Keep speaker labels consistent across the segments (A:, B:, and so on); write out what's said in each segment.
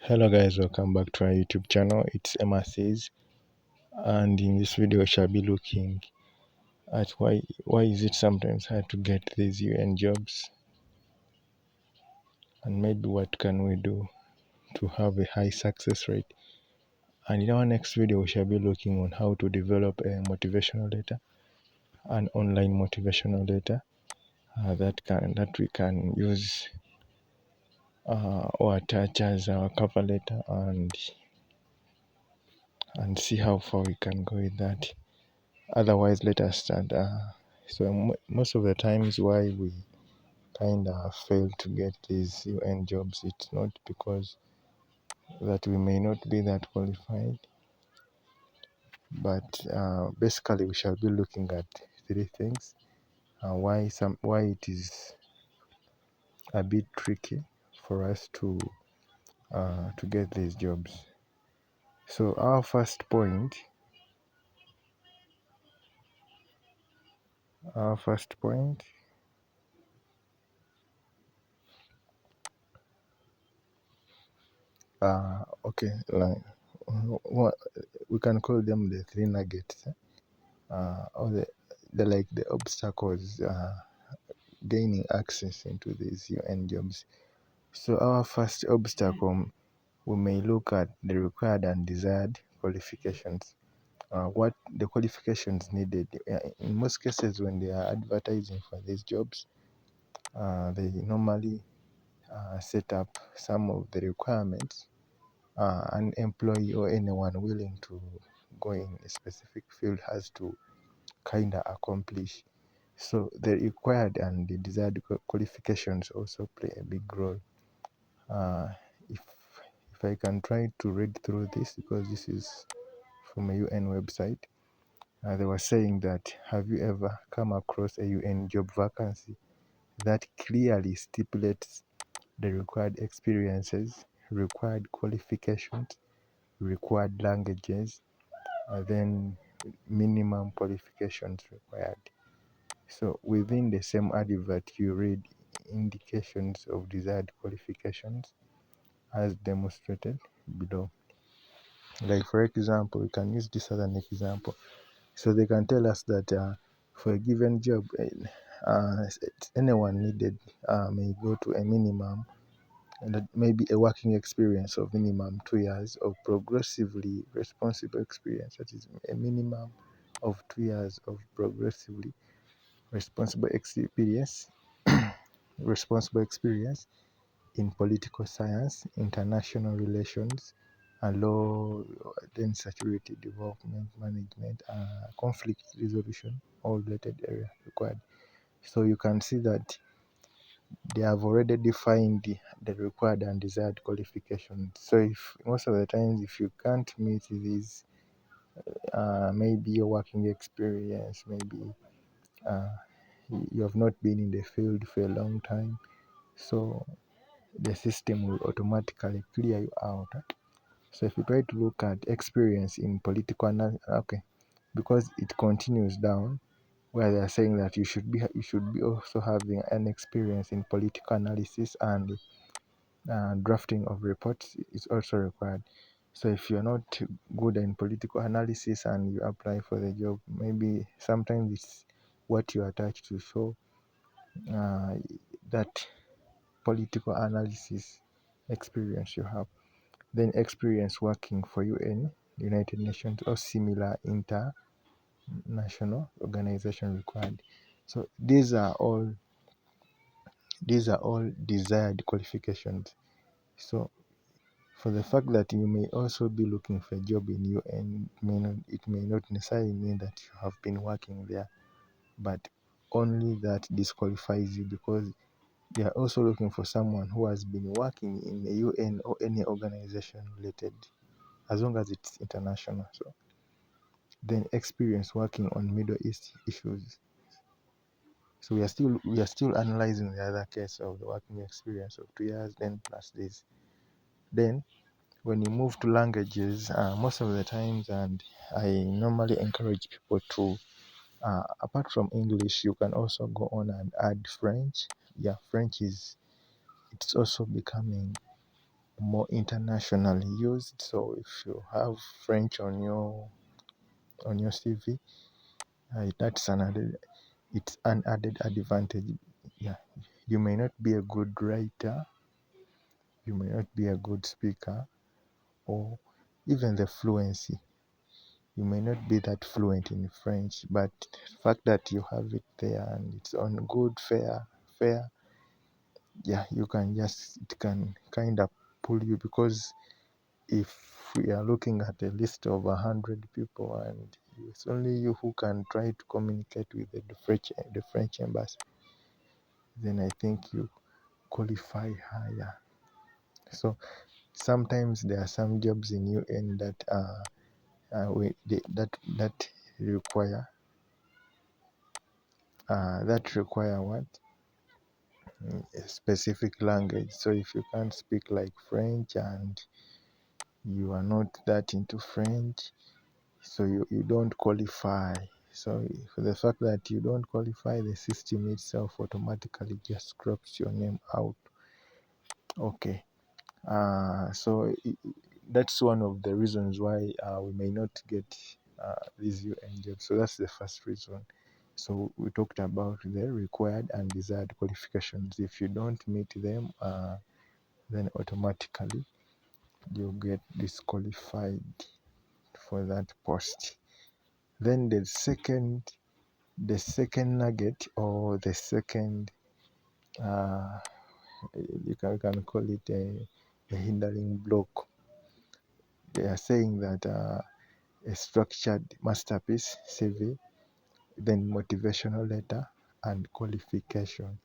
A: Hello guys, welcome back to our YouTube channel. It's Emma Says, and in this video I shall be looking at why is it sometimes hard to get these UN jobs, and maybe what can we do to have a high success rate. And in our next video we shall be looking on how to develop a motivational letter, an online motivational letter that we can use or attach as our cover letter and see how far we can go with that. Otherwise, let us start. Most of the times why we kind of fail to get these UN jobs, it's not because that we may not be that qualified, but basically we shall be looking at three things. Why it is a bit tricky for us to get these jobs. So our first point okay, like what we can call them the three nuggets, or the obstacles gaining access into these UN jobs. So our first obstacle, we may look at the required and desired qualifications. What the qualifications needed. In most cases, when they are advertising for these jobs, they normally set up some of the requirements an employee or anyone willing to go in a specific field has to kind of accomplish. So the required and the desired qualifications also play a big role. Uh, if I can try to read through this, because this is from a UN website, they were saying that, have you ever come across a UN job vacancy that clearly stipulates the required experiences, required qualifications, required languages, then minimum qualifications required? So within the same advert, you read indications of desired qualifications as demonstrated below. Like for example, we can use this as an example. So they can tell us that for a given job, anyone needed may go to a minimum, and that maybe a working experience of minimum 2 years of progressively responsible experience. That is a minimum of 2 years of progressively responsible experience responsible experience in political science, international relations, law, then security, development, management, conflict resolution, all related areas required. So you can see that they have already defined the required and desired qualifications. So if most of the times if you can't meet these, maybe your working experience, maybe uh, you have not been in the field for a long time, so the system will automatically clear you out. So if you try to look at experience in political analysis, okay, because it continues down where they are saying that you should be also having an experience in political analysis and drafting of reports is also required. So if you're not good in political analysis and you apply for the job, maybe sometimes it's what you attach to show uh, that political analysis experience you have. Then experience working for UN, United Nations, or similar international organization required. So these are all desired qualifications. So for the fact that you may also be looking for a job in UN, it may not necessarily mean that you have been working there, but only that disqualifies you, because they are also looking for someone who has been working in the UN or any organization related, as long as it's international. So then experience working on Middle East issues. So we are still analyzing the other case of the working experience of 2 years, then plus this. Then when you move to languages, most of the times, and I normally encourage people to, apart from English, you can also go on and add French. Yeah, French it's also becoming more internationally used. So if you have French on your CV, it's an added advantage. Yeah, you may not be a good writer, you may not be a good speaker, or even the fluency. You may not be that fluent in French, but the fact that you have it there and it's on good fare, yeah, it can kind of pull you, because if we are looking at a list of 100 people and it's only you who can try to communicate with the French embassy, then I think you qualify higher. So sometimes there are some jobs in UN that require what, a specific language. So if you can't speak like French and you are not that into French, so you don't qualify. So for the fact that you don't qualify, the system itself automatically just crops your name out. Okay. So that's one of the reasons why we may not get these UN jobs. So that's the first reason. So we talked about the required and desired qualifications. If you don't meet them, then automatically you get disqualified for that post. Then the second nugget, or the second, you can call it a hindering block. They are saying that a structured masterpiece CV, then motivational letter and qualification.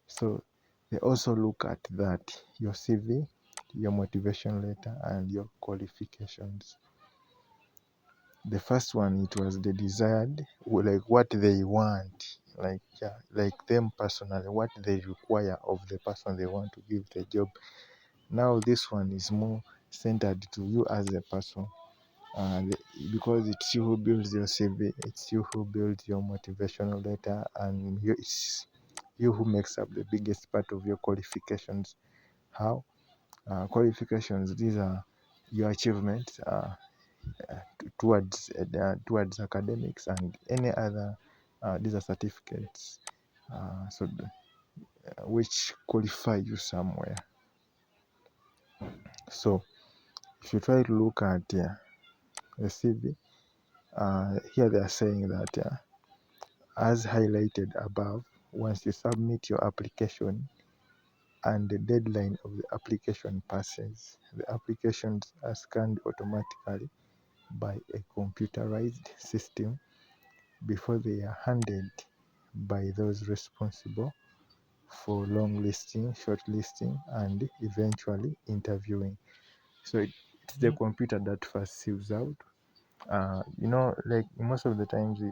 A: So they also look at that, your CV, your motivation letter, and your qualifications. The first one, it was the desired, like what they want, like them personally, what they require of the person they want to give the job. Now this one is more centered to you as a person, because it's you who builds your CV, it's you who builds your motivational letter, and it's you who makes up the biggest part of your qualifications. How? Qualifications, these are your achievements towards academics and any other, these are certificates, which qualify you somewhere. So if you try to look at the CV, here they are saying that, as highlighted above, once you submit your application and the deadline of the application passes, the applications are scanned automatically by a computerized system before they are handed by those responsible for long listing, short listing, and eventually interviewing. So it's the computer that first sieves out. Like most of the times,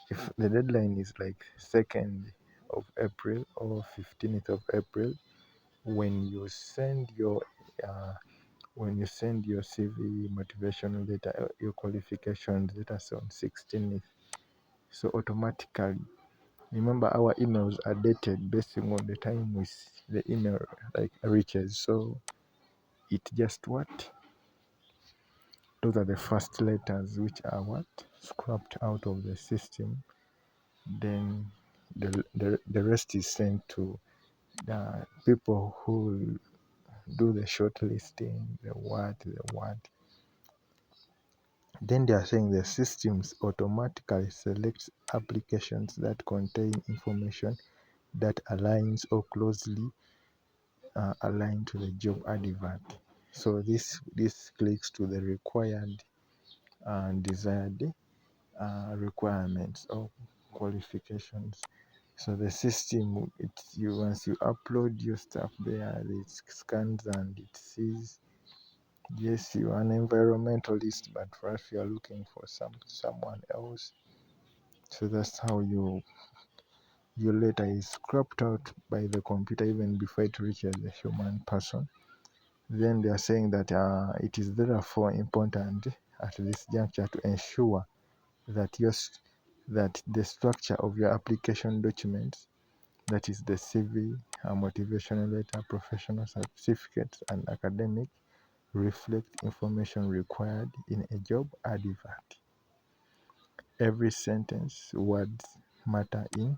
A: if the deadline is like 2nd of April or 15th of April, when you send your CV, motivational letter, your qualifications, let us say on 16th. So automatically, remember our emails are dated based on the time the email reaches. So it just what? Those are the first letters which are what? Scrapped out of the system. Then the rest is sent to the people who do the shortlisting, the what. Then they are saying the systems automatically selects applications that contain information that aligns or closely aligned to the job advert. So this clicks to the required and desired requirements or qualifications. So the system, once you upload your stuff there, it scans and it sees, yes, you are an environmentalist, but first you are looking for someone else. So that's how your letter is scrapped out by the computer even before it reaches the human person. Then they are saying that it is therefore important at this juncture to ensure that that the structure of your application documents, that is the CV, A motivational letter, professional certificates, and academic reflect information required in a job advert. Every sentence, words matter in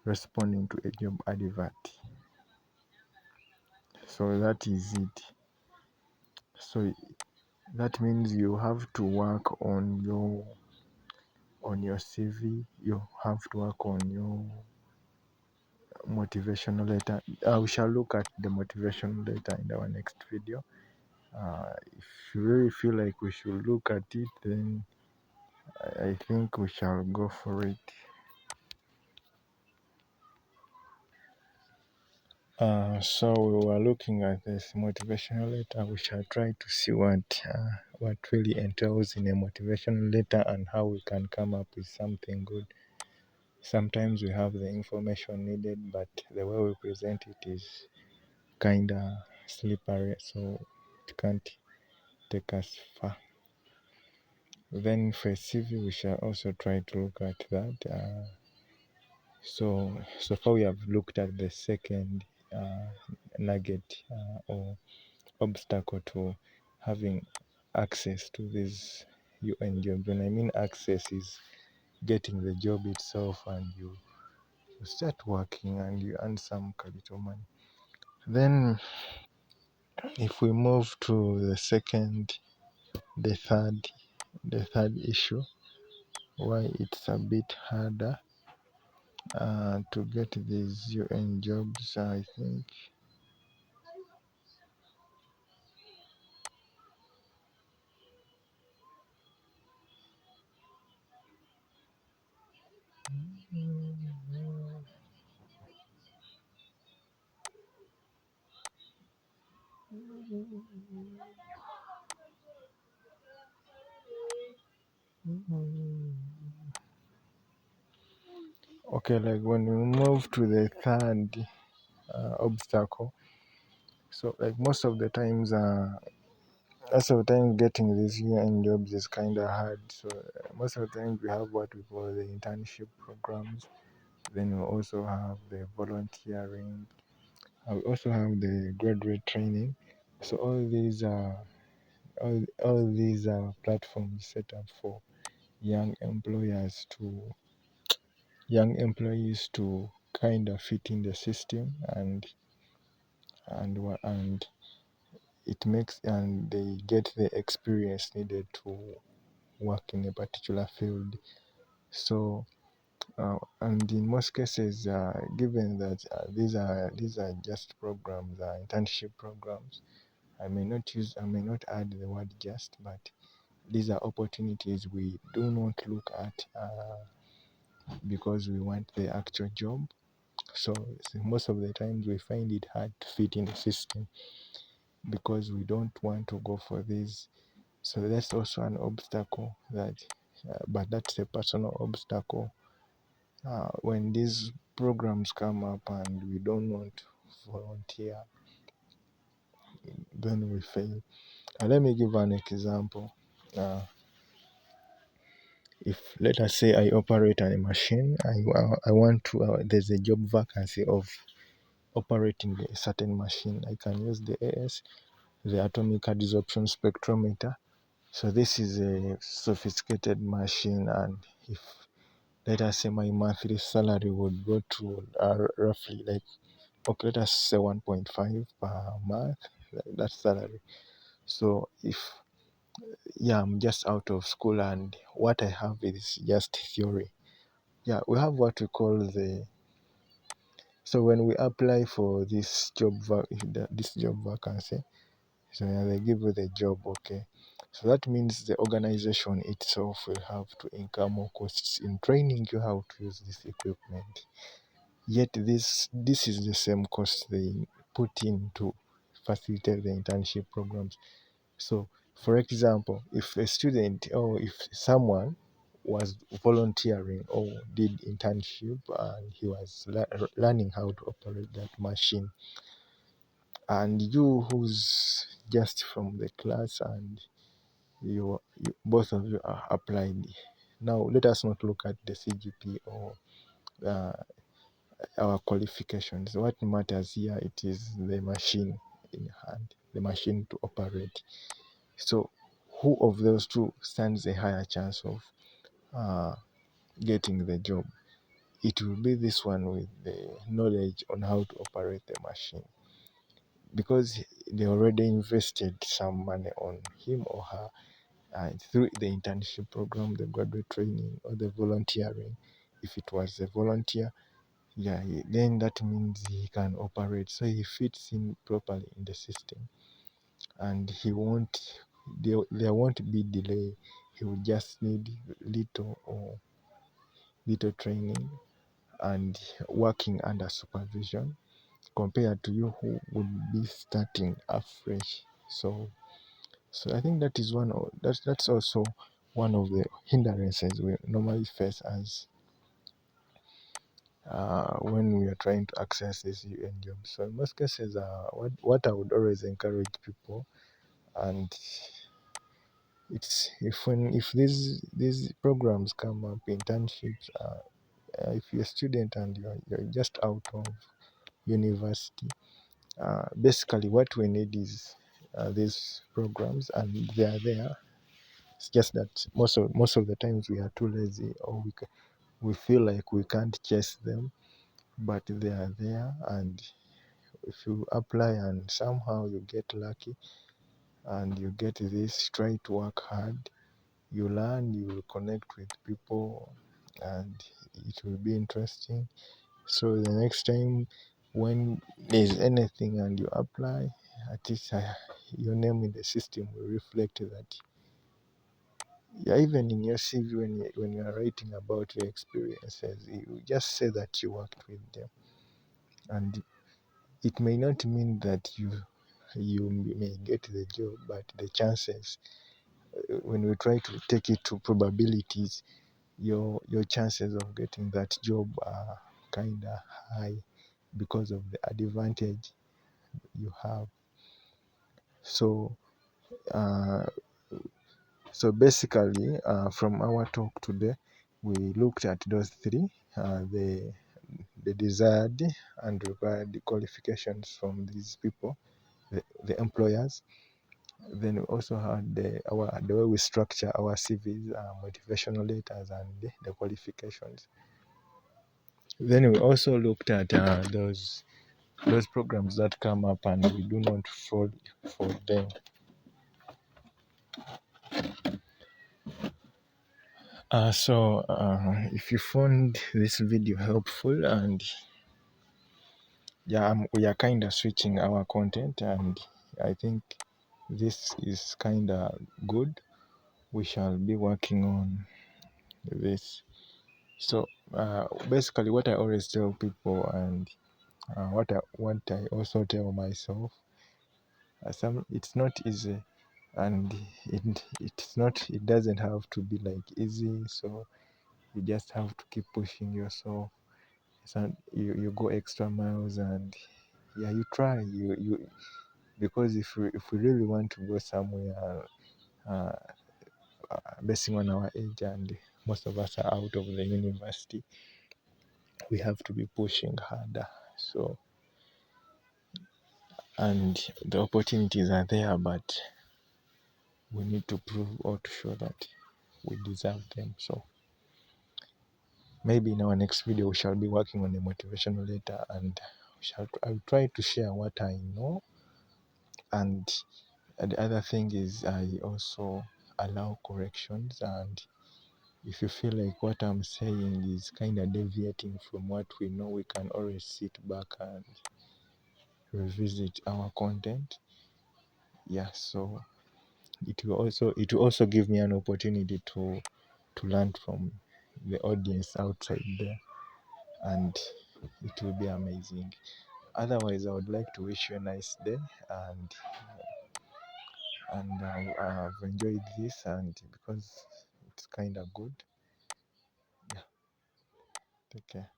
A: responding to a job advert. So that is it. So that means you have to work on your CV. You have to work on your motivational letter. We shall look at the motivational letter in our next video. If you really feel like we should look at it, then I think we shall go for it. So we were looking at this motivational letter. We shall try to see what really entails in a motivational letter and how we can come up with something good. Sometimes we have the information needed, but the way we present it is kinda slippery, so it can't take us far. Then for CV, we shall also try to look at that. So far we have looked at the second nugget or obstacle to having access to these UN jobs. When I mean access is getting the job itself, and you start working and you earn some little money. Then if we move to the third issue, why it's a bit harder to get these UN jobs, I think. Okay, like when we move to the third obstacle, so like most of the times getting these UN jobs is kind of hard. So most of the times we have what we call the internship programs. Then we also have the volunteering. We also have the graduate training. So all these are platforms set up for young employees to kind of fit in the system, and it makes and they get the experience needed to work in a particular field. So and in most cases, given that these are just programs, internship programs, I may not add the word just, but these are opportunities we do not look at because we want the actual job. So most of the times we find it hard to fit in the system because we don't want to go for these. So that's also an obstacle but that's a personal obstacle. When these programs come up and we don't want to volunteer, then we fail. Let me give an example. If let us say I operate a machine, I want to. There's a job vacancy of operating a certain machine. I can use the AS, the atomic adsorption spectrometer. So this is a sophisticated machine, and if let us say my monthly salary would go to roughly like, okay, let us say 1.5 per month, that salary. So if I'm just out of school and what I have is just theory. We have what we call so when we apply for this this job vacancy, so they give you the job, okay. So that means the organization itself will have to incur more costs in training you how to use this equipment. Yet this is the same cost they put in to facilitate the internship programs. So, for example, if a student or if someone was volunteering or did internship and he was learning how to operate that machine, and you who's just from the class and you both of you are applied. Now, let us not look at the CGP or our qualifications. What matters here, it is the machine in hand, the machine to operate. So who of those two stands a higher chance of getting the job? It will be this one with the knowledge on how to operate the machine, because they already invested some money on him or her through the internship program, the graduate training, or the volunteering. If it was a volunteer, yeah, then that means he can operate, so he fits in properly in the system, and there won't be delay. He will just need little training and working under supervision, compared to you who would be starting afresh. So I think that's also one of the hindrances we normally face as when we are trying to access this UN job. So in most cases, what I would always encourage people, and if these programs come up, internships, if you're a student and you're just out of university, basically what we need is these programs, and they are there. It's just that most of the times we are too lazy, or we feel like we can't chase them, but they are there. And if you apply and somehow you get lucky and you get this, try to work hard, you learn, you will connect with people, and it will be interesting. So the next time when there's anything and you apply, at least your name in the system will reflect that. Yeah, even in your CV, when you are writing about your experiences, you just say that you worked with them, and it may not mean that you may get the job, but the chances, when we try to take it to probabilities, your chances of getting that job are kind of high because of the advantage you have. So uh, so basically, from our talk today, we looked at those three: the desired and required qualifications from these people, the employers. Then we also had the way we structure our CVs, motivational letters, and the qualifications. Then we also looked at those programs that come up and we do not fall for them. If you found this video helpful, and yeah, we are kind of switching our content, and I think this is kind of good. We shall be working on this. So basically, what I always tell people, and what I also tell myself, it's not easy, and it doesn't have to be like easy. So you just have to keep pushing yourself. So you go extra miles, and yeah, you try, because if we really want to go somewhere, uh, basing on our age, and most of us are out of the university, we have to be pushing harder. So, and the opportunities are there, but we need to prove or to show that we deserve them. So maybe in our next video we shall be working on a motivational letter, and I'll try to share what I know. And the other thing is, I also allow corrections, and if you feel like what I'm saying is kind of deviating from what we know, we can always sit back and revisit our content. Yeah, so it will also give me an opportunity to learn from the audience outside there, and it will be amazing. Otherwise, I would like to wish you a nice day, and I've enjoyed this, and because it's kind of good. Yeah, take care.